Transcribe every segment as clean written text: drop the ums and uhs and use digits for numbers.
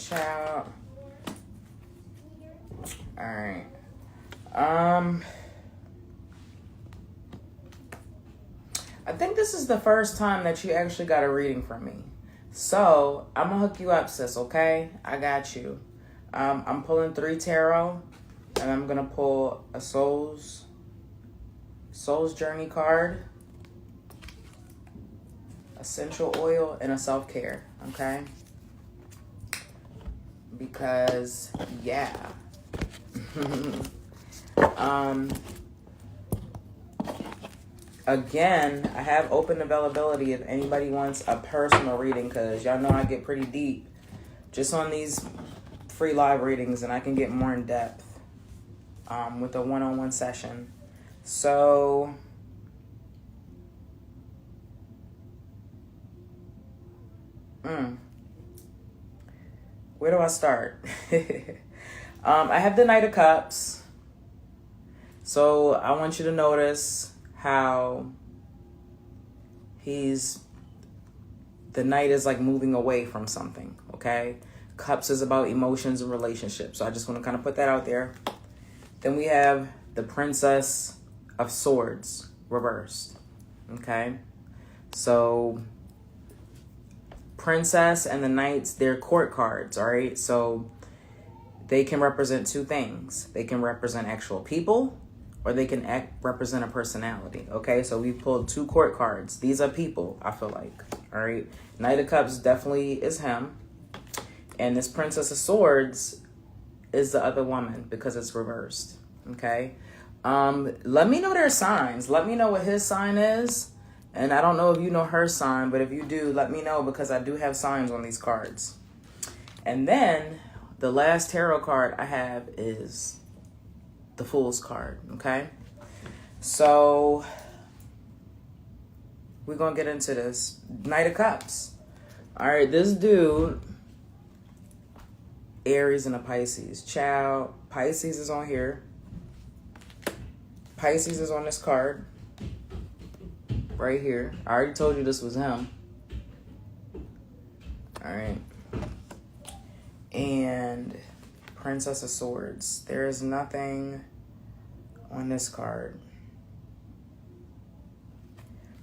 Child. All right. I think this is the first time that you actually got a reading from me. So I'm gonna hook you up, sis, okay? I got you. I'm pulling 3 tarot, and I'm gonna pull a Soul's Journey card, essential oil, and a self-care, okay? Because, yeah. Again, I have open availability if anybody wants a personal reading, because y'all know I get pretty deep just on these free live readings, and I can get more in depth with a one-on-one session. So where do I start? I have the Knight of Cups. So I want you to notice how the Knight is like moving away from something, okay? Cups is about emotions and relationships. So I just want to kind of put that out there. Then we have the Princess of Swords reversed, okay? So Princess and the Knights, they're court cards, all right? So they can represent 2 things. They can represent actual people, or they can represent a personality, okay? So we pulled 2 court cards. These are people, I feel like, all right? Knight of Cups definitely is him. And this Princess of Swords is the other woman because it's reversed, okay? Let me know their signs. Let me know what his sign is. And I don't know if you know her sign, but if you do, let me know, because I do have signs on these cards. And then the last tarot card I have is the Fool's card, okay? So we're going to get into this. Knight of Cups. All right, this dude, Aries and a Pisces. Child, Pisces is on here. Pisces is on this card. Right here. I already told you this was him. All right. And Princess of Swords. There is nothing on this card.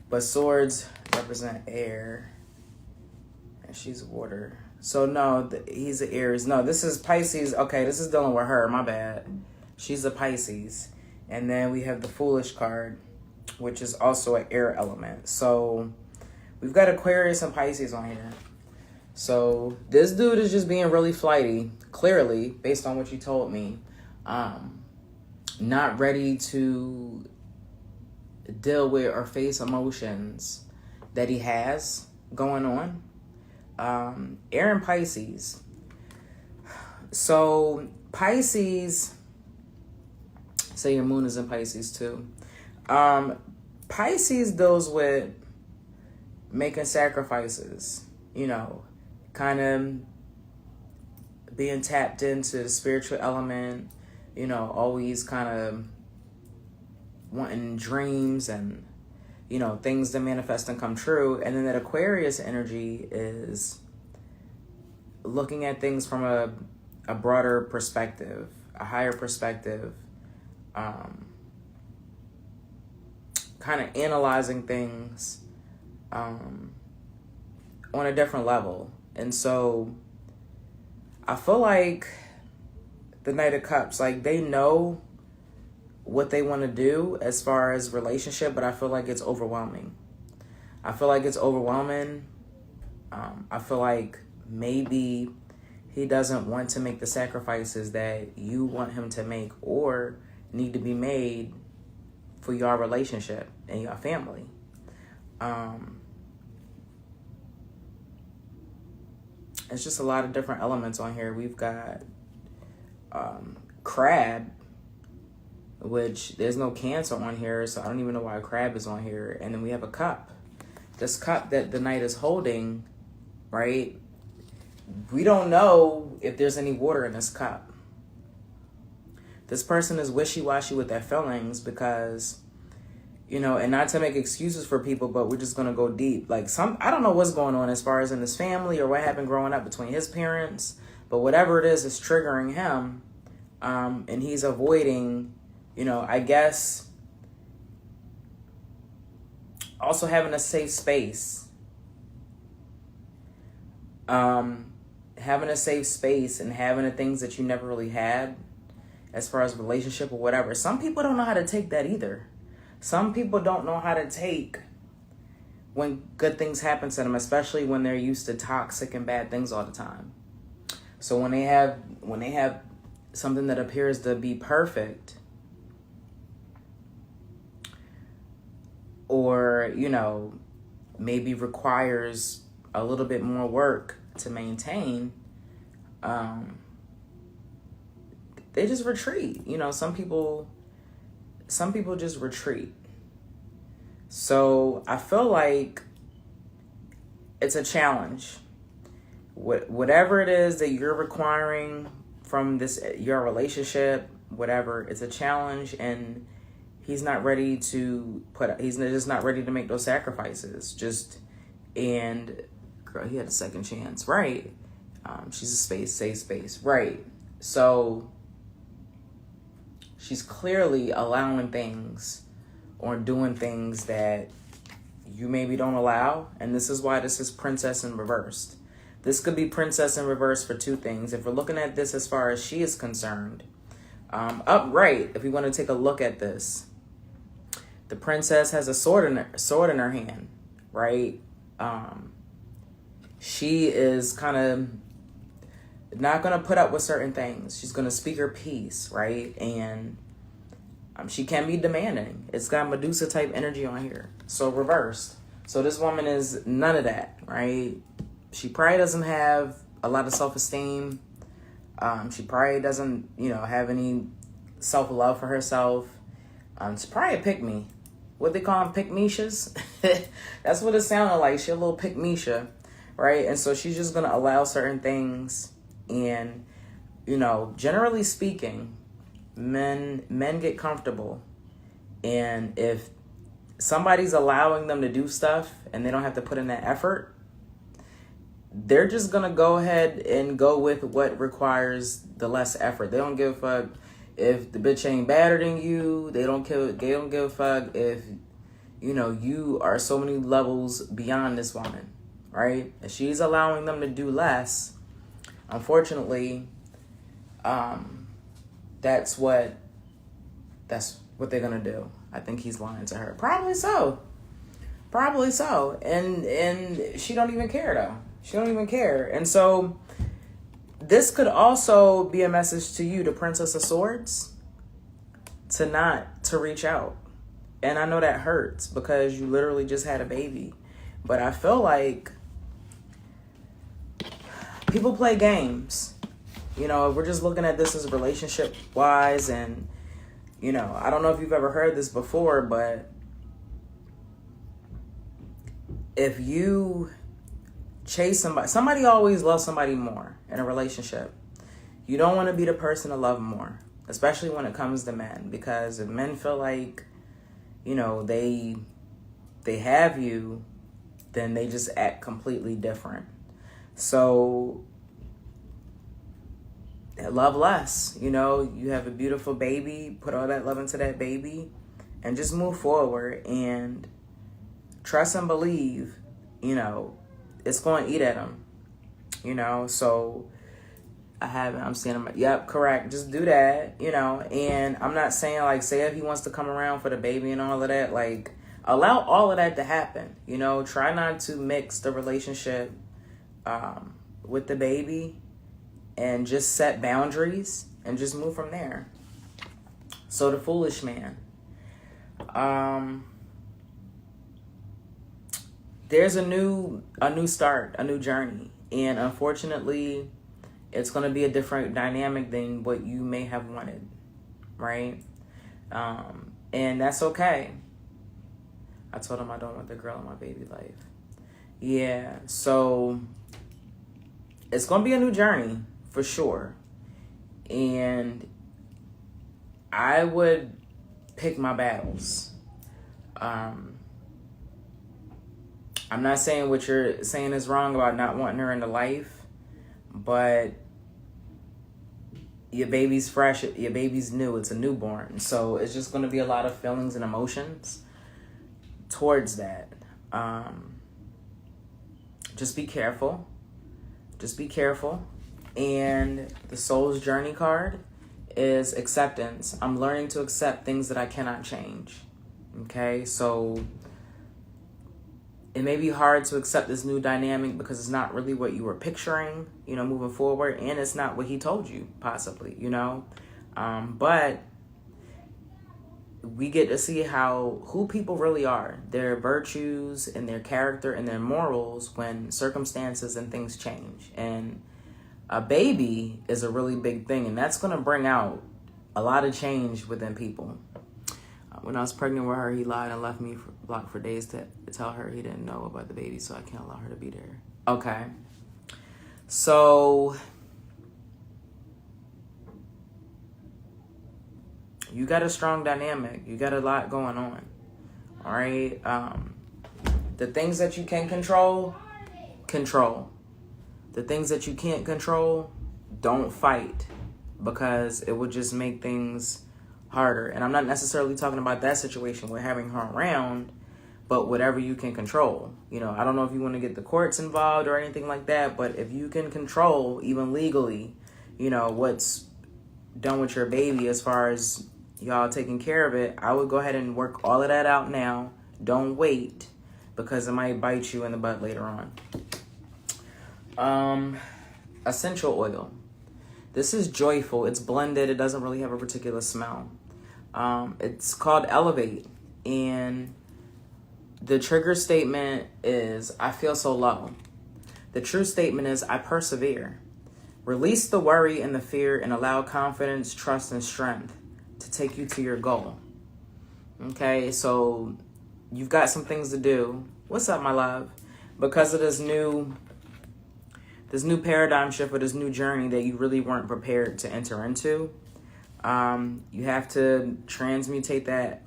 But swords represent air. And she's water. So no, he's an Aries. No, this is Pisces. Okay, this is dealing with her. My bad. She's a Pisces. And then we have the Foolish card, which is also an air element. So we've got Aquarius and Pisces on here. So this dude is just being really flighty, clearly, based on what you told me. Not ready to deal with or face emotions that he has going on. Air and Pisces. So Pisces, say your moon is in Pisces too. Pisces deals with making sacrifices, you know, kind of being tapped into the spiritual element, you know, always kind of wanting dreams and, you know, things to manifest and come true. And then that Aquarius energy is looking at things from a broader perspective, a higher perspective, kind of analyzing things on a different level. And so I feel like the Knight of Cups, like they know what they want to do as far as relationship, but I feel like it's overwhelming. I feel like maybe he doesn't want to make the sacrifices that you want him to make or need to be made for your relationship and your family. It's just a lot of different elements on here. We've got crab, which there's no Cancer on here, so I don't even know why crab is on here. And then we have a cup. This cup that the Knight is holding, right? We don't know if there's any water in this cup. This person is wishy-washy with their feelings because, you know, and not to make excuses for people, but we're just going to go deep. Like I don't know what's going on as far as in his family or what happened growing up between his parents. But whatever it is triggering him, and he's avoiding, I guess, also having a safe space. Having a safe space and having the things that you never really had as far as relationship or whatever. Some people don't know how to take that either. Some people don't know how to take when good things happen to them, especially when they're used to toxic and bad things all the time. So when they have something that appears to be perfect, or, maybe requires a little bit more work to maintain, they just retreat. Some people just retreat. So I feel like it's a challenge. Whatever it is that you're requiring from your relationship, whatever, it's a challenge, and he's just not ready to make those sacrifices. And girl, he had a second chance, right? She's a safe space, right? So she's clearly allowing things or doing things that you maybe don't allow. And this is why this is princess in reversed. This could be princess in reverse for two things. If we're looking at this as far as she is concerned, upright, if we want to take a look at this, the princess has a sword in her hand, right? She is kind of not going to put up with certain things. She's going to speak her piece, right? And she can be demanding. It's got Medusa type energy on here. So reversed. So this woman is none of that, right? She probably doesn't have a lot of self-esteem. She probably doesn't, have any self-love for herself. She's probably a pick-me. What they call them, pick-meshas? That's what it sounded like. She's a little pick-mesha, right? And so she's just going to allow certain things. And, generally speaking, men get comfortable. And if somebody's allowing them to do stuff and they don't have to put in that effort, they're just going to go ahead and go with what requires the less effort. They don't give a fuck if the bitch ain't better than you. They don't give a fuck if, you are so many levels beyond this woman, right? If she's allowing them to do less, unfortunately, that's what they're going to do. I think he's lying to her. Probably so. And she don't even care, though. She don't even care. And so this could also be a message to you, the Princess of Swords, to reach out. And I know that hurts because you literally just had a baby. But I feel like people play games. We're just looking at this as relationship-wise. And, I don't know if you've ever heard this before, but if you chase somebody always loves somebody more in a relationship. You don't want to be the person to love more, especially when it comes to men, because if men feel like, they have you, then they just act completely different. So love less, you have a beautiful baby, put all that love into that baby and just move forward and trust and believe, it's going to eat at them, so I'm saying, yep, correct. Just do that, and I'm not saying say if he wants to come around for the baby and all of that, allow all of that to happen, try not to mix the relationship, with the baby, and just set boundaries and just move from there. So the foolish man, there's a new start, a new journey. And unfortunately, it's going to be a different dynamic than what you may have wanted, right? And that's okay. I told him I don't want the girl in my baby life. Yeah, so it's going to be a new journey for sure. And I would pick my battles. I'm not saying what you're saying is wrong about not wanting her in the life, but your baby's fresh, your baby's new, it's a newborn. So it's just going to be a lot of feelings and emotions towards that. Just be careful. Just be careful. And the Soul's Journey card is acceptance. I'm learning to accept things that I cannot change. Okay, so it may be hard to accept this new dynamic because it's not really what you were picturing, moving forward. And it's not what he told you, possibly, But we get to see who people really are, their virtues and their character and their morals when circumstances and things change. And a baby is a really big thing, and that's going to bring out a lot of change within people. When I was pregnant with her, he lied and left me blocked for days to tell her he didn't know about the baby, so I can't allow her to be there. Okay. So you got a strong dynamic. You got a lot going on. All right. The things that you can control. The things that you can't control, don't fight, because it would just make things harder. And I'm not necessarily talking about that situation with having her around, but whatever you can control. I don't know if you want to get the courts involved or anything like that, but if you can control, even legally, what's done with your baby as far as y'all taking care of it, I would go ahead and work all of that out now. Don't wait, because it might bite you in the butt later on. Essential oil. This is joyful. It's blended. It doesn't really have a particular smell. It's called Elevate. And the trigger statement is, I feel so low. The true statement is, I persevere. Release the worry and the fear and allow confidence, trust, and strength to take you to your goal. Okay, so you've got some things to do. What's up, my love? Because of this new paradigm shift or this new journey that you really weren't prepared to enter into, you have to transmutate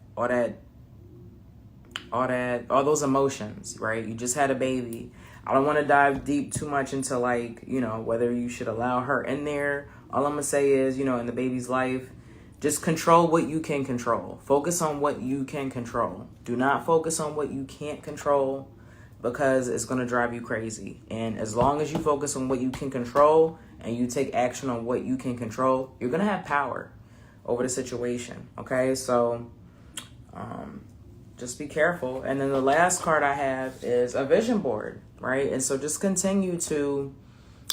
all those emotions, right? You just had a baby. I don't want to dive deep too much into whether you should allow her in there. All I'm gonna say is, in the baby's life, just control what you can control. Focus on what you can control. Do not focus on what you can't control, because it's going to drive you crazy. And as long as you focus on what you can control and you take action on what you can control, you're going to have power over the situation. Okay, so just be careful. And then the last card I have is a vision board, right? And so just continue to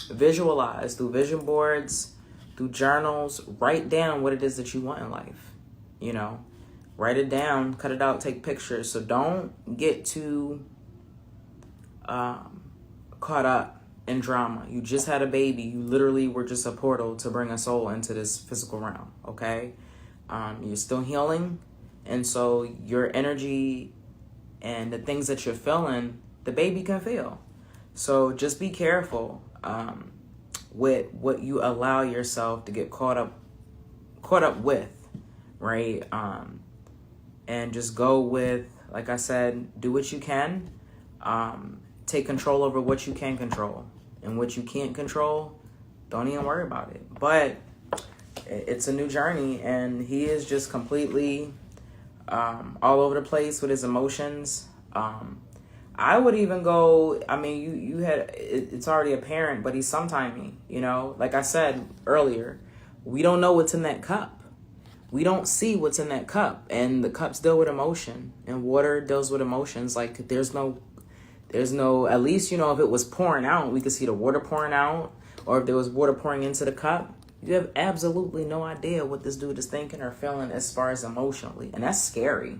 visualize through vision boards, through journals. Write down what it is that you want in life. Write it down, cut it out, take pictures. So don't get too caught up in drama. You just had a baby. You literally were just a portal to bring a soul into this physical realm. Okay, you're still healing, and so your energy and the things that you're feeling, the baby can feel. So just be careful with what you allow yourself to get caught up with, right? And just go with, like I said, do what you can. Take control over what you can control, and what you can't control, don't even worry about it. But it's a new journey, and he is just completely all over the place with his emotions. I would even go, you had, it's already apparent, but he's sometiming, like I said earlier, we don't know what's in that cup. We don't see what's in that cup, and the cups deal with emotion, and water deals with emotions. Like there's no, at least, if it was pouring out, we could see the water pouring out, or if there was water pouring into the cup, you have absolutely no idea what this dude is thinking or feeling as far as emotionally. And that's scary.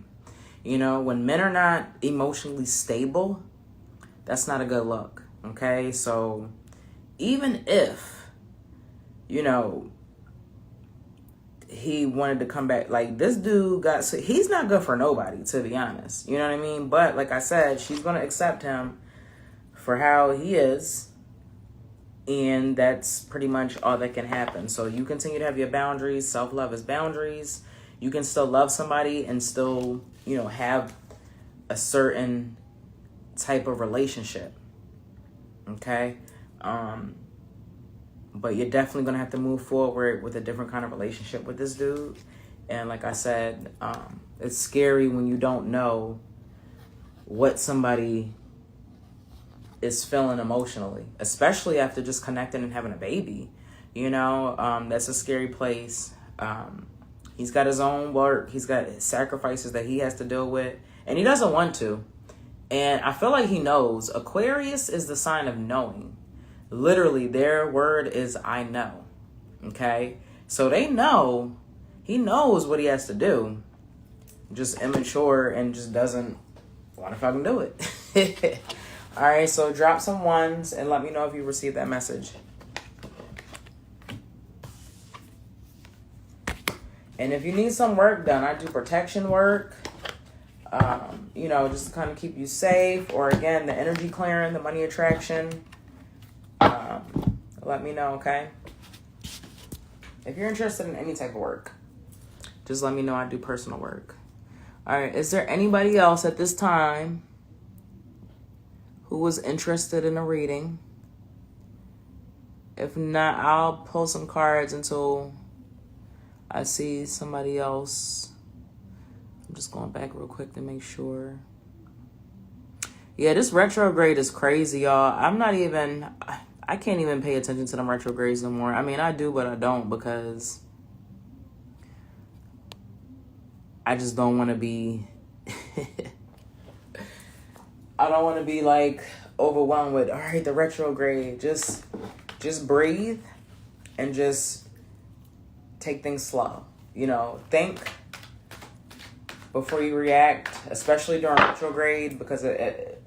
When men are not emotionally stable, that's not a good look. Okay. So even if, he wanted to come back, like this dude he's not good for nobody, to be honest. You know what I mean? But like I said, she's going to accept him for how he is. And that's pretty much all that can happen. So you continue to have your boundaries. Self-love is boundaries. You can still love somebody and still, have a certain type of relationship. Okay. But you're definitely going to have to move forward with a different kind of relationship with this dude. And like I said, it's scary when you don't know what somebody is feeling emotionally, especially after just connecting and having a baby. You know, that's a scary place. He's got his own work. He's got sacrifices that he has to deal with, and he doesn't want to. And I feel like he knows. Aquarius is the sign of knowing. Literally, their word is I know. Okay? So they know. He knows what he has to do. Just immature and just doesn't want to fucking do it. All right, so drop some ones and let me know if you received that message. And if you need some work done, I do protection work. You know, just to kind of keep you safe. Or again, the energy clearing, the money attraction. Let me know, okay? If you're interested in any type of work, just let me know. I do personal work. All right, is there anybody else at this time who was interested in a reading? If not, I'll pull some cards until I see somebody else. I'm just going back real quick to make sure. Yeah, this retrograde is crazy, y'all. I can't even pay attention to them retrogrades no more. I mean, I do, but I don't, because I just don't want to be... I don't want to be like overwhelmed with, all right, the retrograde. Just breathe and just take things slow. You know, think before you react, especially during retrograde, because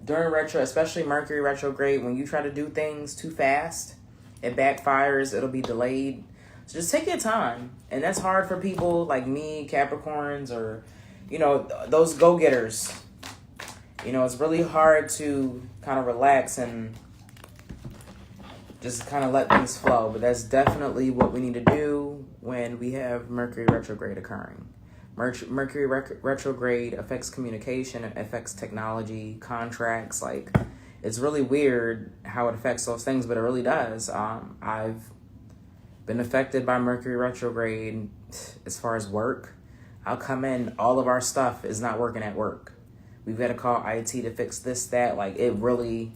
during retro, especially Mercury retrograde, when you try to do things too fast, it backfires, it'll be delayed. So just take your time. And that's hard for people like me, Capricorns, or, you know, those go-getters. You know, it's really hard to kind of relax and just kind of let things flow. But that's definitely what we need to do when we have Mercury retrograde occurring. Mercury retrograde affects communication, it affects technology, contracts. Like, it's really weird how it affects those things, but it really does. I've been affected by Mercury retrograde as far as work. I'll come in, all of our stuff is not working at work. We've got to call IT to fix this, that. Like, it really,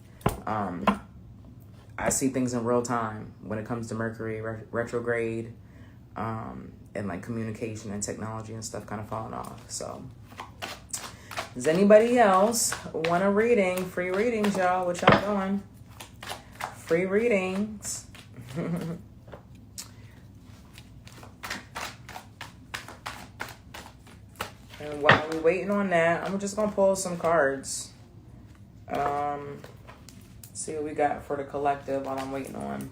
I see things in real time when it comes to Mercury retrograde, and like communication and technology and stuff kind of falling off. So, does anybody else want a reading? Free readings, y'all. What y'all doing? Free readings. And while we're waiting on that, I'm just gonna pull some cards. See what we got for the collective while I'm waiting on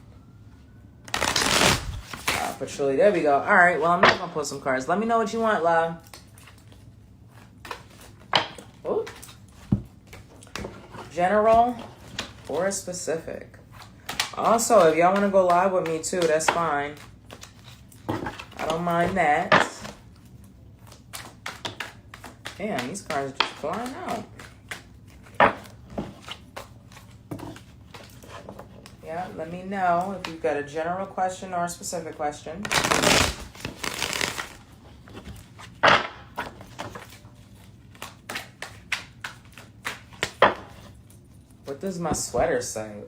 Patchouli. There we go. All right, well, I'm not gonna pull some cards. Let me know what you want, love. Ooh. General or specific. Also, if y'all want to go live with me too, that's fine. I don't mind that. Damn, these cards just flying out. Yeah, let me know if you've got a general question or a specific question. What does my sweater say?